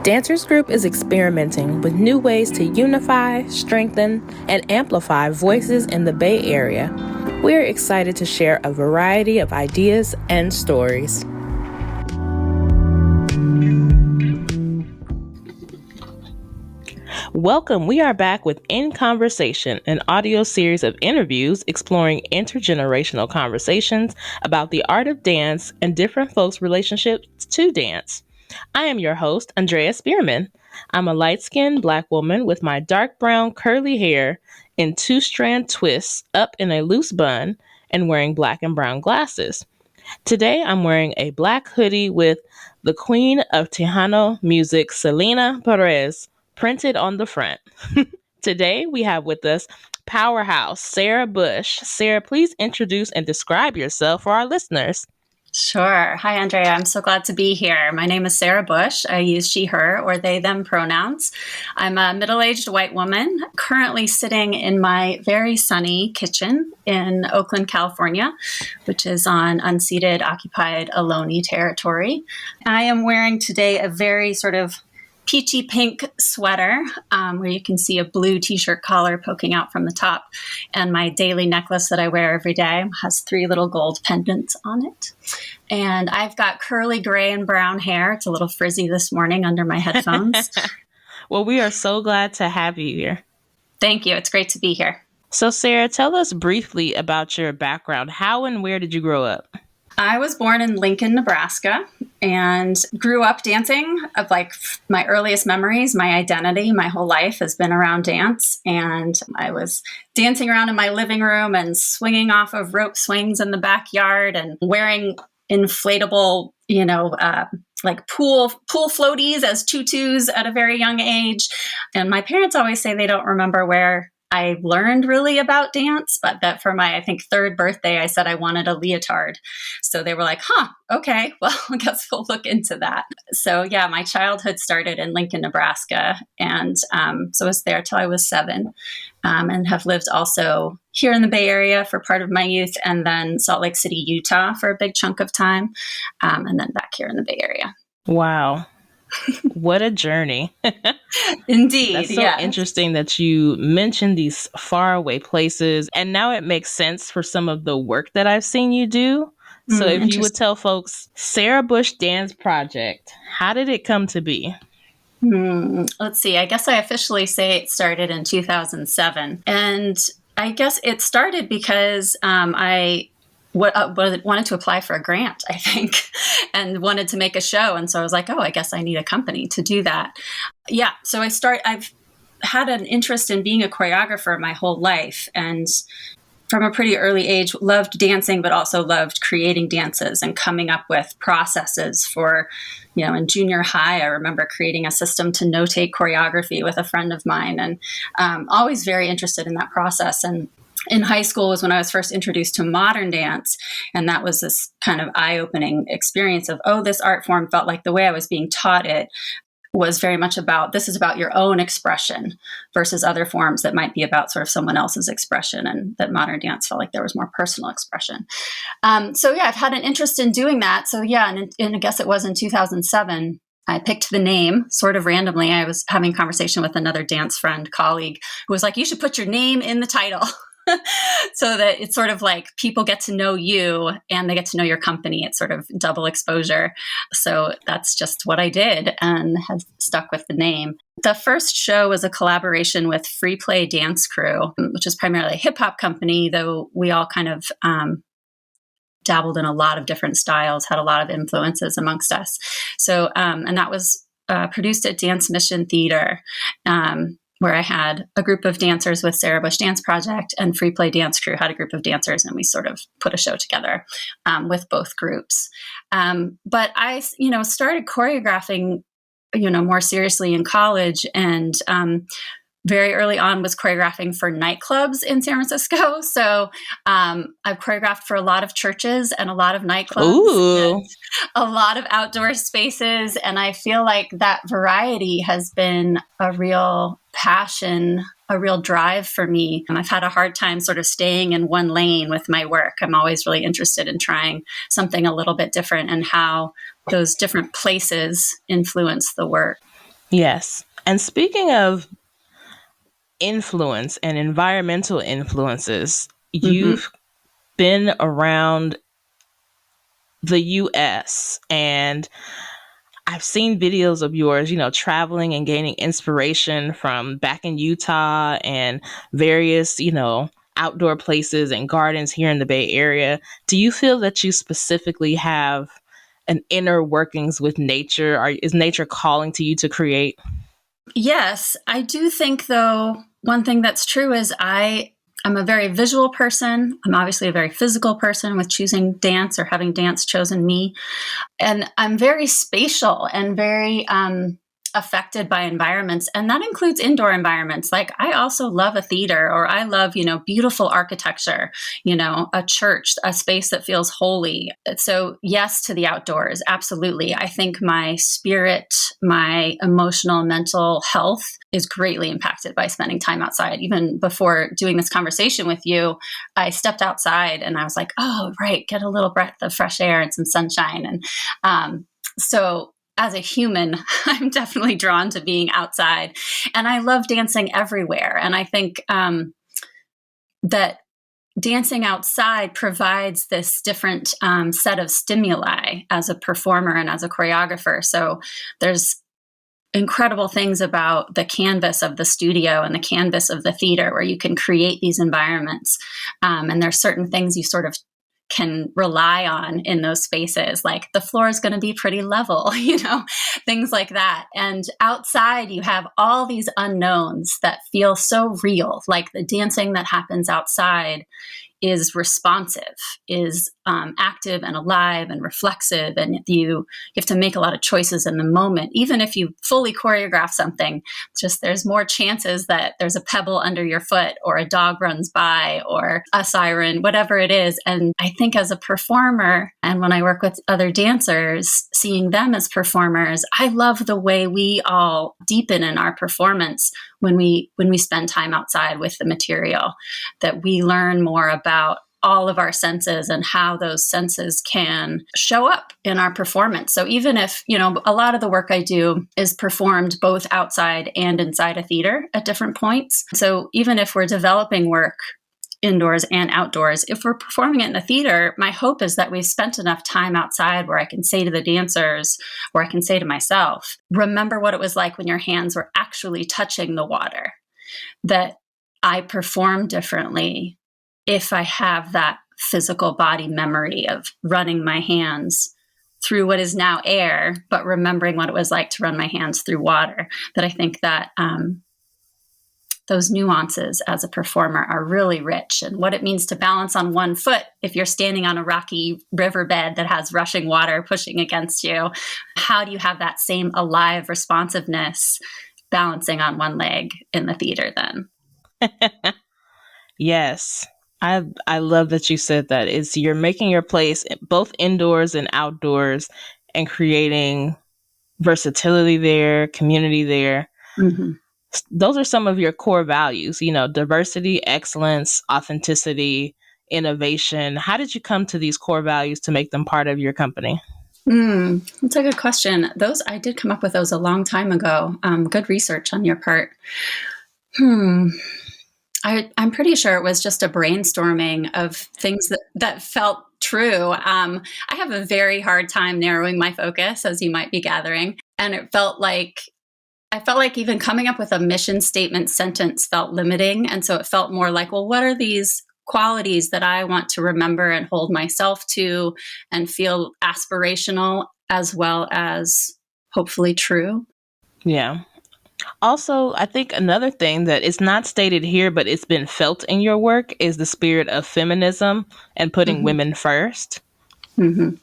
Dancers Group is experimenting with new ways to unify, strengthen, and amplify voices in the Bay Area. We're excited to share a variety of ideas and stories. Welcome. We are back with In Conversation, an audio series of interviews exploring intergenerational conversations about the art of dance and different folks' relationships to dance. I am your host, Andrea Spearman. I'm a light-skinned Black woman with my dark brown curly hair in two-strand twists up in a loose bun and wearing black and brown glasses. Today, I'm wearing a black hoodie with the Queen of Tejano music, Selena Perez, printed on the front. Today, we have with us powerhouse Sarah Bush. Sarah, please introduce and describe yourself for our listeners. Sure. Hi, Andrea. I'm so glad to be here. My name is Sarah Bush. I use she, her, or they, them pronouns. I'm a middle-aged white woman currently sitting in my very sunny kitchen in Oakland, California, which is on unceded, occupied Ohlone territory. I am wearing today a very sort of peachy pink sweater where you can see a blue t-shirt collar poking out from the top. And my daily necklace that I wear every day has 3 little gold pendants on it. And I've got curly gray and brown hair. It's a little frizzy this morning under my headphones. Well, we are so glad to have you here. Thank you. It's great to be here. So, Sarah, tell us briefly about your background. How and where did you grow up? I was born in Lincoln, Nebraska, and grew up dancing. Of like my earliest memories, my identity, my whole life has been around dance. And I was dancing around in my living room and swinging off of rope swings in the backyard and wearing inflatable, like pool floaties as tutus at a very young age. And my parents always say they don't remember where I learned really about dance, but that for my, I think, 3rd birthday, I said I wanted a leotard. So they were like, okay, well, I guess we'll look into that. So yeah, my childhood started in Lincoln, Nebraska. And so I was there till I was 7 and have lived also here in the Bay Area for part of my youth and then Salt Lake City, Utah for a big chunk of time. And then back here in the Bay Area. Wow. What a journey. Indeed. That's so interesting that you mentioned these faraway places. And now it makes sense for some of the work that I've seen you do. So if you would tell folks, Sarah Bush Dance Project, how did it come to be? Let's see. I guess I officially say it started in 2007. And I guess it started because I wanted to apply for a grant, I think, and wanted to make a show. And so I was like, I guess I need a company to do that. Yeah. So I've had an interest in being a choreographer my whole life. And from a pretty early age, loved dancing, but also loved creating dances and coming up with processes for, in junior high, I remember creating a system to notate choreography with a friend of mine and always very interested in that process. And in high school was when I was first introduced to modern dance. And that was this kind of eye-opening experience of, this art form felt like the way I was being taught it was very much about, this is about your own expression versus other forms that might be about sort of someone else's expression. And that modern dance felt like there was more personal expression. So yeah, I've had an interest in doing that. So yeah, and I guess it was in 2007, I picked the name sort of randomly. I was having a conversation with another dance friend, colleague, who was like, you should put your name in the title. So that it's sort of like people get to know you and they get to know your company. It's sort of double exposure. So that's just what I did and have stuck with the name. The first show was a collaboration with Free Play Dance Crew, which is primarily a hip hop company, though we all kind of dabbled in a lot of different styles, had a lot of influences amongst us. So, and that was produced at Dance Mission Theater. Where I had a group of dancers with Sarah Bush Dance Project and Free Play Dance Crew had a group of dancers, and we sort of put a show together with both groups. But I, started choreographing, more seriously in college, and very early on was choreographing for nightclubs in San Francisco. So I've choreographed for a lot of churches and a lot of nightclubs, and a lot of outdoor spaces. And I feel like that variety has been a real passion, a real drive for me. And I've had a hard time sort of staying in one lane with my work. I'm always really interested in trying something a little bit different and how those different places influence the work. Yes. And speaking of influence and environmental influences, Mm-hmm. you've been around the US, and I've seen videos of yours, traveling and gaining inspiration from back in Utah and various, outdoor places and gardens here in the Bay Area. Do you feel that you specifically have an inner workings with nature? Or is nature calling to you to create? Yes, I do think, though, one thing that's true is I'm a very visual person. I'm obviously a very physical person with choosing dance or having dance chosen me. And I'm very spatial and very affected by environments, and that includes indoor environments. Like, I also love a theater, or I love, beautiful architecture, a church, a space that feels holy. So yes, to the outdoors, absolutely. I think my spirit, my emotional, mental health is greatly impacted by spending time outside. Even before doing this conversation with you, I stepped outside and I was like, oh, right, get a little breath of fresh air and some sunshine. And so as a human, I'm definitely drawn to being outside, and I love dancing everywhere. And I think that dancing outside provides this different set of stimuli as a performer and as a choreographer. So there's incredible things about the canvas of the studio and the canvas of the theater where you can create these environments. And there's certain things you sort of can rely on in those spaces, like the floor is going to be pretty level, things like that. And outside, you have all these unknowns that feel so real, like the dancing that happens outside is responsive, is active and alive and reflexive, and you have to make a lot of choices in the moment. Even if you fully choreograph something, just there's more chances that there's a pebble under your foot, or a dog runs by, or a siren, whatever it is. And I think as a performer, and when I work with other dancers, seeing them as performers, I love the way we all deepen in our performance when we spend time outside with the material, that we learn more about all of our senses and how those senses can show up in our performance. So even if, a lot of the work I do is performed both outside and inside a theater at different points. So even if we're developing work indoors and outdoors, if we're performing it in the theater, my hope is that we've spent enough time outside where I can say to the dancers, or I can say to myself, remember what it was like when your hands were actually touching the water, that I perform differently if I have that physical body memory of running my hands through what is now air, but remembering what it was like to run my hands through water. That I think that those nuances as a performer are really rich, and what it means to balance on one foot if you're standing on a rocky riverbed that has rushing water pushing against you. How do you have that same alive responsiveness balancing on one leg in the theater then? Yes. I love that you said that. It's you're making your place both indoors and outdoors and creating versatility there, community there. Mm-hmm. Those are some of your core values, diversity, excellence, authenticity, innovation. How did you come to these core values to make them part of your company? That's a good question. Those I did come up with those a long time ago. Good research on your part. I'm pretty sure it was just a brainstorming of things that felt true. I have a very hard time narrowing my focus, as you might be gathering, and I felt like even coming up with a mission statement sentence felt limiting, and so it felt more like, well, what are these qualities that I want to remember and hold myself to, and feel aspirational as well as hopefully true? Yeah. Also, I think another thing that is not stated here, but it's been felt in your work is the spirit of feminism and putting Mm-hmm. women first. Mm-hmm.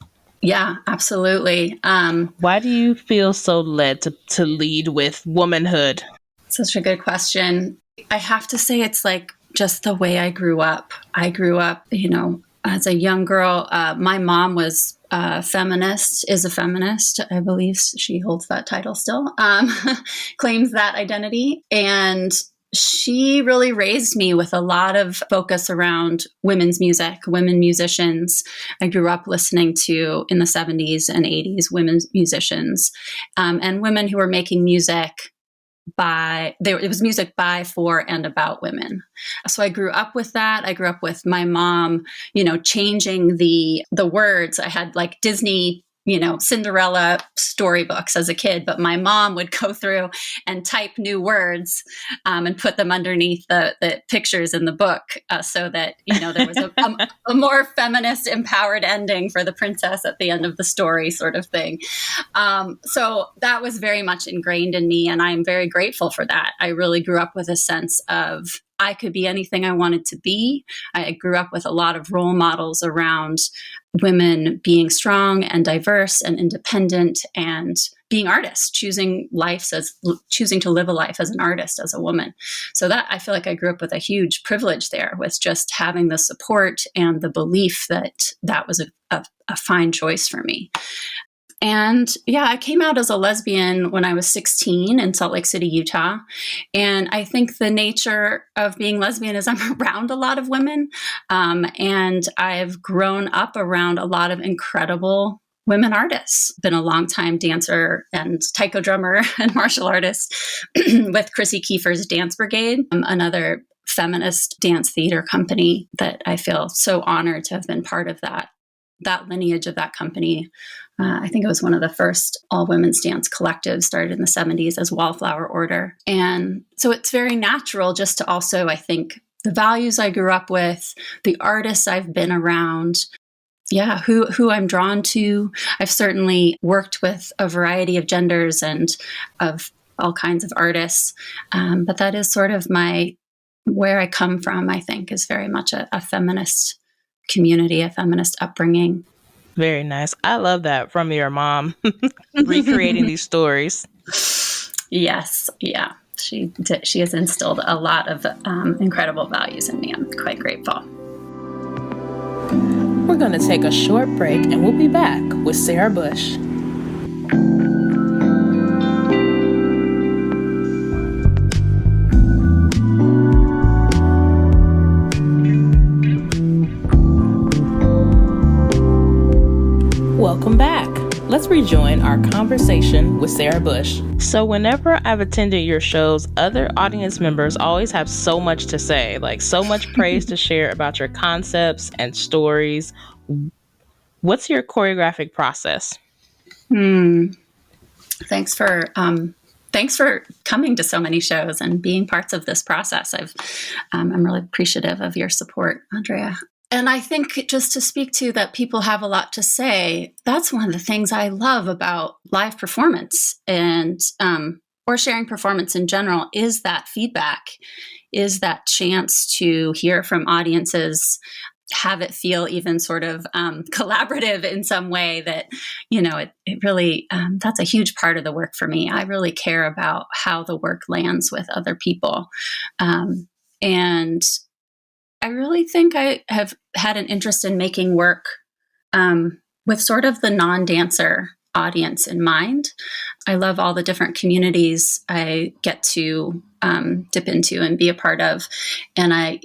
Yeah, absolutely. Why do you feel so led to lead with womanhood? Such a good question. I have to say, it's like just the way I grew up. I grew up, as a young girl. My mom was a feminist, is a feminist. I believe she holds that title still, claims that identity. And she really raised me with a lot of focus around women's music, women musicians. I grew up listening to, in the 70s and 80s, women's musicians, and women who were making music it was music by, for, and about women. So I grew up with that. I grew up with my mom, changing the words. I had like Disney, Cinderella storybooks as a kid, but my mom would go through and type new words and put them underneath the pictures in the book so that, there was a more feminist empowered ending for the princess at the end of the story sort of thing. So that was very much ingrained in me, and I'm very grateful for that. I really grew up with a sense of I could be anything I wanted to be. I grew up with a lot of role models around women being strong and diverse and independent and being artists, choosing to live a life as an artist, as a woman. So that, I feel like I grew up with a huge privilege there, with just having the support and the belief that that was a fine choice for me. And yeah, I came out as a lesbian when I was 16 in Salt Lake City, Utah. And I think the nature of being lesbian is I'm around a lot of women. And I've grown up around a lot of incredible women artists. Been a longtime dancer and taiko drummer and martial artist with Chrissy Kiefer's Dance Brigade, another feminist dance theater company that I feel so honored to have been part of that lineage of that company. I think it was one of the first all-women's dance collectives, started in the 70s as Wallflower Order. And so it's very natural just to also, I think, the values I grew up with, the artists I've been around, who I'm drawn to. I've certainly worked with a variety of genders and of all kinds of artists. But that is sort of where I come from, I think, is very much a feminist community, a feminist upbringing. Very nice. I love that from your mom, recreating these stories. Yes. Yeah. She has instilled a lot of incredible values in me. I'm quite grateful. We're going to take a short break and we'll be back with Sarah Bush. Welcome back. Let's rejoin our conversation with Sarah Bush. So whenever I've attended your shows, other audience members always have so much to say, like so much praise to share about your concepts and stories. What's your choreographic process? Thanks for coming to so many shows and being parts of this process. I'm really appreciative of your support, Andrea. And I think, just to speak to that, people have a lot to say. That's one of the things I love about live performance and or sharing performance in general, is that feedback, is that chance to hear from audiences, have it feel even sort of collaborative in some way. That, it really, that's a huge part of the work for me. I really care about how the work lands with other people. And I really think I have had an interest in making work with sort of the non-dancer audience in mind. I love all the different communities I get to dip into and be a part of. And I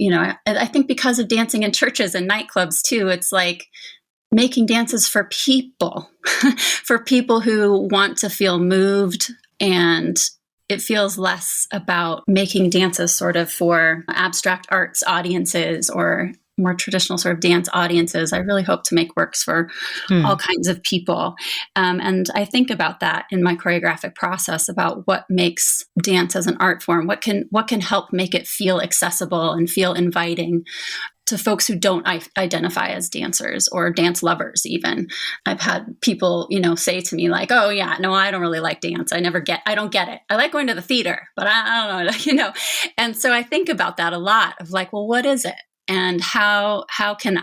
think because of dancing in churches and nightclubs too, it's like making dances for people, for people who want to feel moved, and it feels less about making dances sort of for abstract arts audiences or more traditional sort of dance audiences. I really hope to make works for all kinds of people. And I think about that in my choreographic process, about what makes dance as an art form, what can help make it feel accessible and feel inviting to folks who don't identify as dancers or dance lovers even. I've had people, say to me like, oh yeah, no, I don't really like dance. I don't get it. I like going to the theater, but I don't know, And so I think about that a lot, of like, well, what is it? And how can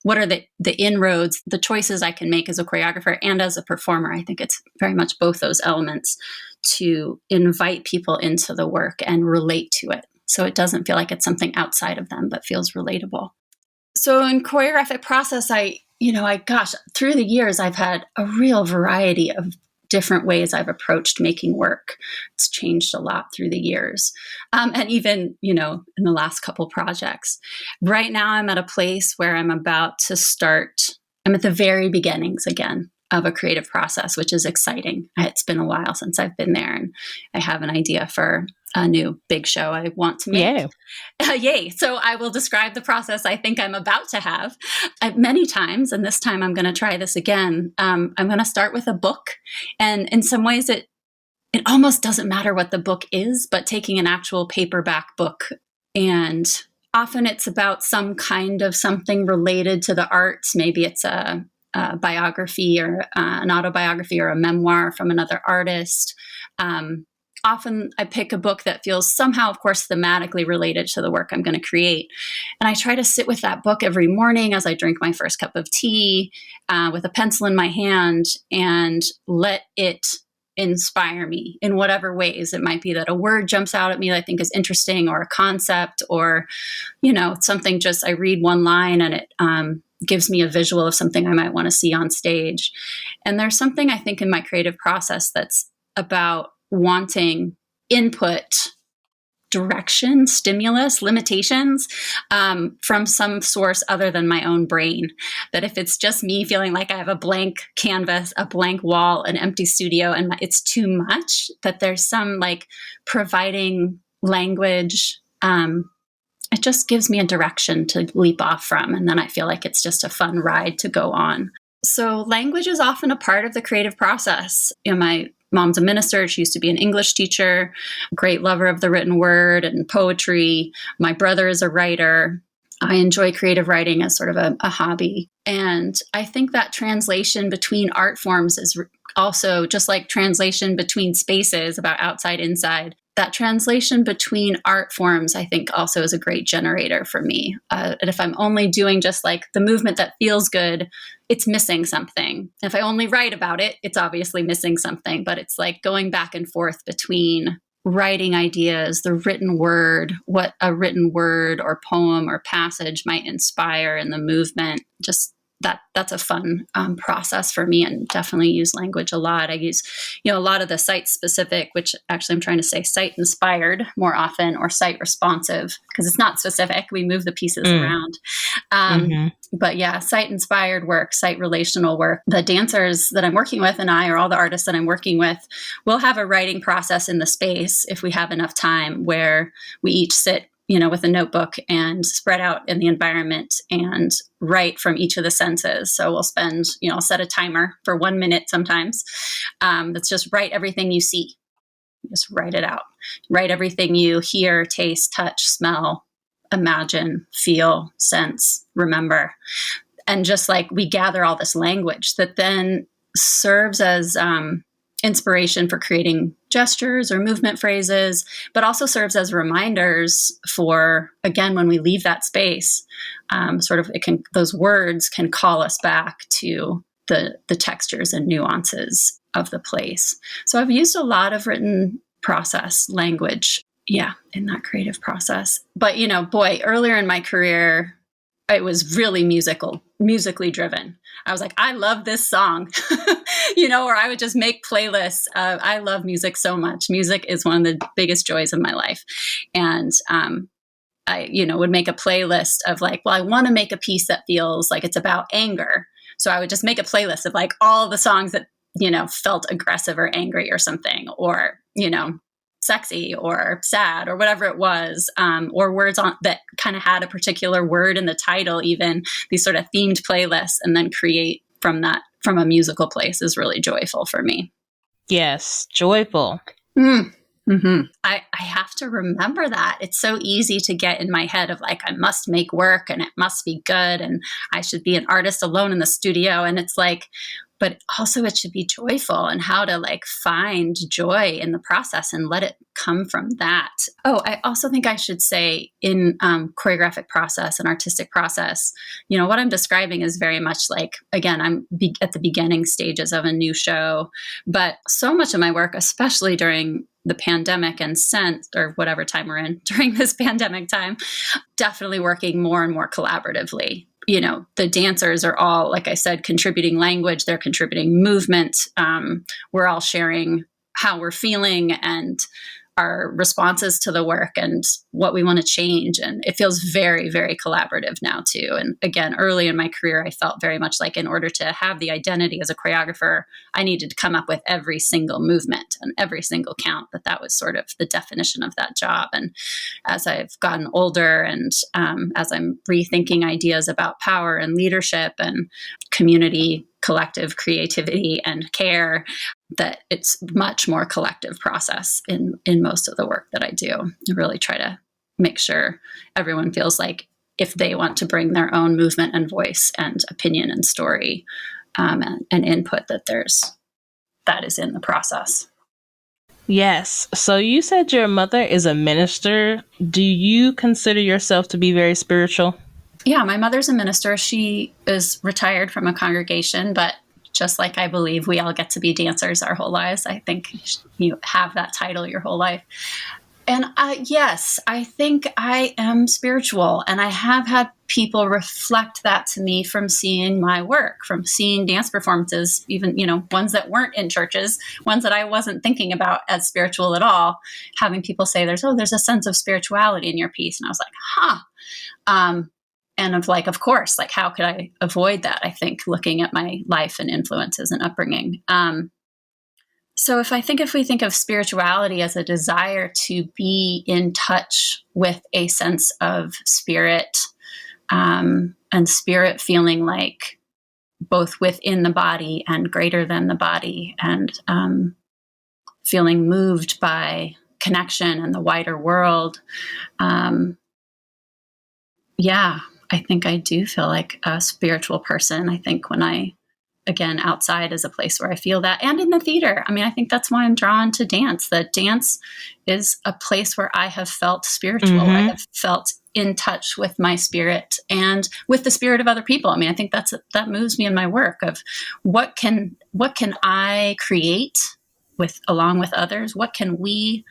what are the inroads, the choices I can make as a choreographer and as a performer? I think it's very much both those elements to invite people into the work and relate to it, so it doesn't feel like it's something outside of them, but feels relatable. So in choreographic process, through the years, I've had a real variety of different ways I've approached making work. It's changed a lot through the years. And even, in the last couple projects. Right now, I'm at a place where I'm about to start, I'm at the very beginnings again of a creative process, which is exciting. It's been a while since I've been there, and I have an idea for a new big show I want to make. Yeah. Yay. So I will describe the process I think I'm about to have many times. And this time I'm going to try this again. I'm going to start with a book. And in some ways, it almost doesn't matter what the book is, but taking an actual paperback book. And often it's about some kind of something related to the arts. Maybe it's a biography or an autobiography or a memoir from another artist. Often I pick a book that feels somehow, of course, thematically related to the work I'm going to create. And I try to sit with that book every morning as I drink my first cup of tea with a pencil in my hand and let it inspire me in whatever ways. It might be that a word jumps out at me that I think is interesting, or a concept, or, something just I read one line and it gives me a visual of something I might want to see on stage. And there's something I think in my creative process that's about wanting input, direction, stimulus, limitations from some source other than my own brain. That if it's just me feeling like I have a blank canvas, a blank wall, an empty studio, and it's too much, that there's some providing language. It just gives me a direction to leap off from. And then I feel like it's just a fun ride to go on. So language is often a part of the creative process. My mom's a minister. She used to be an English teacher, great lover of the written word and poetry. My brother is a writer. I enjoy creative writing as sort of a hobby. And I think that translation between art forms is also just like translation between spaces about outside, inside. That translation between art forms, I think, also is a great generator for me. And if I'm only doing just the movement that feels good, it's missing something. If I only write about it, it's obviously missing something. But it's going back and forth between writing ideas, the written word, what a written word or poem or passage might inspire in the movement. Just that's a fun process for me, and definitely use language a lot. I use, a lot of the site specific, which actually I'm trying to say site inspired more often, or site responsive, because it's not specific. We move the pieces around. But yeah, site inspired work, site relational work. The dancers that I'm working with and I, or all the artists that I'm working with, will have a writing process in the space if we have enough time, where we each sit with a notebook and spread out in the environment and write from each of the senses. So we'll spend, I'll set a timer for 1 minute sometimes. That's just write everything you see. Just write it out. Write everything you hear, taste, touch, smell, imagine, feel, sense, remember. And just we gather all this language that then serves as inspiration for creating gestures or movement phrases, but also serves as reminders for, again, when we leave that space, those words can call us back to the textures and nuances of the place. So I've used a lot of written process language, in that creative process. But, boy, earlier in my career, it was really musically driven. I was like, I love this song, or I would just make playlists. I love music so much. Music is one of the biggest joys of my life. And I, would make a playlist of I want to make a piece that feels like it's about anger. So I would just make a playlist of all the songs that, felt aggressive or angry or something, or, sexy or sad or whatever it was, or words that kind of had a particular word in the title, even these sort of themed playlists, and then create from a musical place is really joyful for me. Yes, joyful. I have to remember that. It's so easy to get in my head of I must make work and it must be good and I should be an artist alone in the studio. And it's but also it should be joyful, and how to find joy in the process and let it come from that. Oh, I also think I should say in choreographic process and artistic process, what I'm describing is very much again, I'm at the beginning stages of a new show, but so much of my work, especially during the pandemic and since, or whatever time we're in during this pandemic time, definitely working more and more collaboratively. the dancers are all, like I said, contributing language, they're contributing movement. We're all sharing how we're feeling and our responses to the work and what we want to change. And it feels very, very collaborative now too. And again, early in my career, I felt very much like in order to have the identity as a choreographer, I needed to come up with every single movement and every single count, that was sort of the definition of that job. And as I've gotten older and as I'm rethinking ideas about power and leadership and community, collective creativity and care, that it's much more collective process in most of the work that I do. I really try to make sure everyone feels like if they want to bring their own movement and voice and opinion and story and input, that is in the process. Yes. So you said your mother is a minister. Do you consider yourself to be very spiritual? Yeah, my mother's a minister. She is retired from a congregation, but just like I believe we all get to be dancers our whole lives, I think you have that title your whole life. And yes, I think I am spiritual. And I have had people reflect that to me from seeing my work, from seeing dance performances, even, ones that weren't in churches, ones that I wasn't thinking about as spiritual at all, having people say there's a sense of spirituality in your piece. And I was like, huh. And of course, like, how could I avoid that? I think looking at my life and influences and upbringing. So if we think of spirituality as a desire to be in touch with a sense of spirit, and spirit feeling like both within the body and greater than the body, and feeling moved by connection and the wider world, I think I do feel like a spiritual person. I think when again, outside is a place where I feel that, and in the theater. I mean, I think that's why I'm drawn to dance. That dance is a place where I have felt spiritual. I have felt in touch with my spirit and with the spirit of other people. I mean, I think that moves me in my work of what can I create along with others? What can we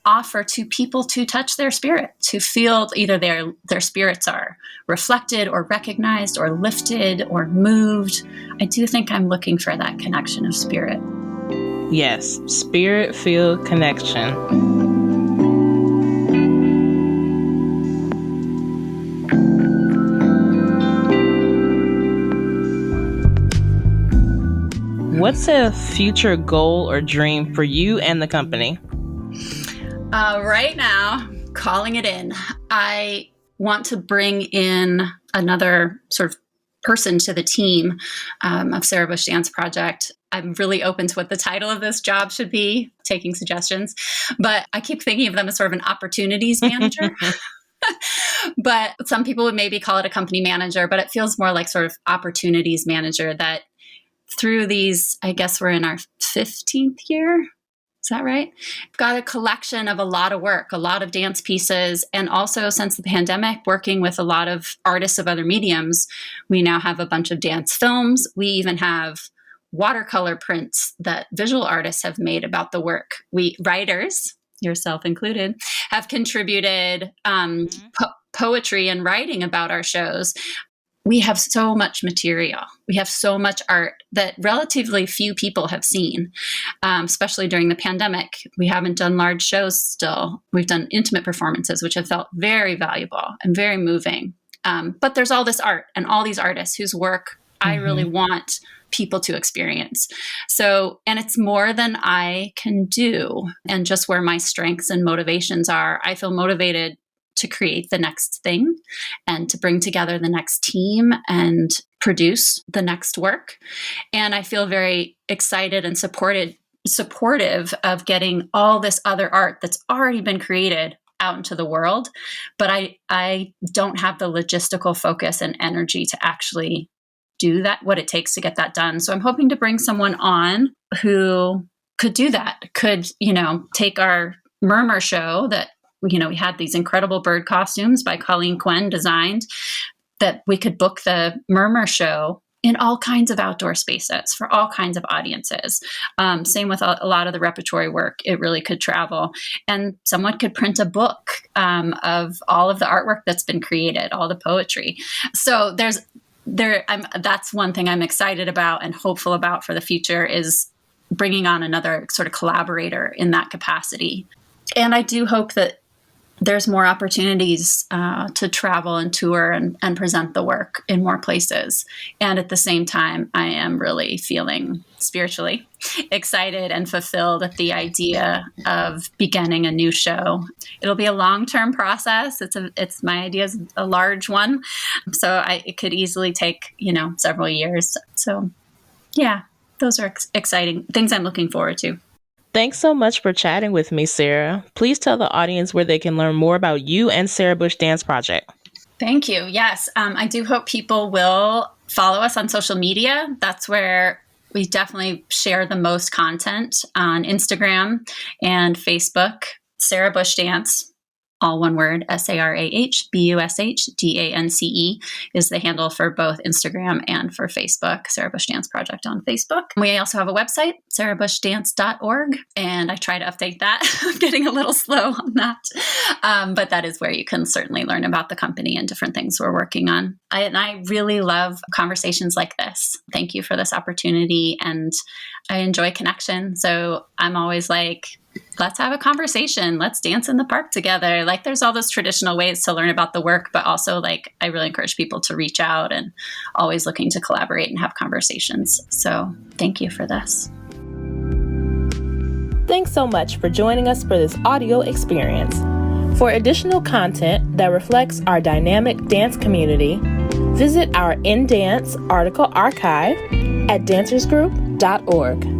offer to people to touch their spirit, to feel either their spirits are reflected or recognized or lifted or moved. I do think I'm looking for that connection of spirit. Yes, spirit-filled connection. What's a future goal or dream for you and the company? Right now, calling it in. I want to bring in another sort of person to the team of Sarah Bush Dance Project. I'm really open to what the title of this job should be, taking suggestions, but I keep thinking of them as sort of an opportunities manager. But some people would maybe call it a company manager, but it feels more like sort of opportunities manager, that through these, I guess we're in our 15th year. Is that right? Got a collection of a lot of work, a lot of dance pieces. And also since the pandemic, working with a lot of artists of other mediums, we now have a bunch of dance films. We even have watercolor prints that visual artists have made about the work. We writers, yourself included, have contributed poetry and writing about our shows. We have so much material. We have so much art that relatively few people have seen, especially during the pandemic. We haven't done large shows still. We've done intimate performances, which have felt very valuable and very moving. But there's all this art and all these artists whose work I really want people to experience. So, and it's more than I can do. And just where my strengths and motivations are, I feel motivated to create the next thing and to bring together the next team and produce the next work. And I feel very excited and supportive of getting all this other art that's already been created out into the world. But I don't have the logistical focus and energy to actually do that, what it takes to get that done. So I'm hoping to bring someone on who could do that, could, take our Murmur show that we had these incredible bird costumes by Colleen Quinn designed, that we could book the Murmur show in all kinds of outdoor spaces for all kinds of audiences. Same with a lot of the repertory work. It really could travel. And someone could print a book of all of the artwork that's been created, all the poetry. So that's one thing I'm excited about and hopeful about for the future, is bringing on another sort of collaborator in that capacity. And I do hope that there's more opportunities to travel and tour and present the work in more places. And at the same time, I am really feeling spiritually excited and fulfilled at the idea of beginning a new show. It'll be a long-term process. My idea is a large one. So it could easily take, several years. So yeah, those are exciting things I'm looking forward to. Thanks so much for chatting with me, Sarah. Please tell the audience where they can learn more about you and Sarah Bush Dance Project. Thank you. Yes, I do hope people will follow us on social media. That's where we definitely share the most content, on Instagram and Facebook. Sarah Bush Dance, all one word, SarahBushDance is the handle for both Instagram and for Facebook, Sarah Bush Dance Project on Facebook. We also have a website, sarahbushdance.org, and I try to update that. I'm getting a little slow on that. But that is where you can certainly learn about the company and different things we're working on. I really love conversations like this. Thank you for this opportunity, and I enjoy connection. So I'm always like, let's have a conversation. Let's dance in the park together. Like, there's all those traditional ways to learn about the work, but also I really encourage people to reach out and always looking to collaborate and have conversations. So thank you for this. Thanks so much for joining us for this audio experience. For additional content that reflects our dynamic dance community, visit our In Dance article archive at dancersgroup.org.